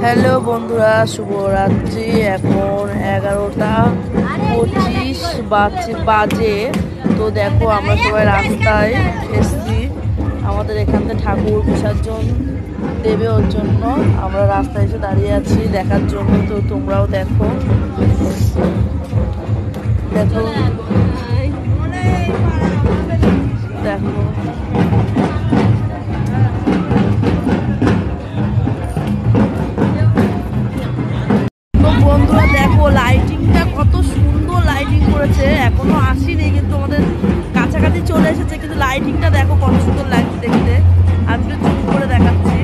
Hello বন্ধুরা, শুভরাত্রি। এখন 11টা 25 বাজে। তো দেখো আমরা সবাই রাস্তায় এসছি আমাদের এখান থেকে ঠাকুর বিসর্জন দেবে, ওর জন্য আমরা রাস্তায় এসে দাঁড়িয়ে আছি দেখার জন্য। তো তোমরাও দেখো দেখো দেখো বন্ধুরা, দেখো লাইটিংটা কত সুন্দর লাইটিং করেছে। এখনো আসিনি কিন্তু আমাদের কাছাকাছি চলে এসেছে, কিন্তু লাইটিংটা দেখো কত সুন্দর লাগছে দেখতে। আমি একটু জুম করে দেখাচ্ছি।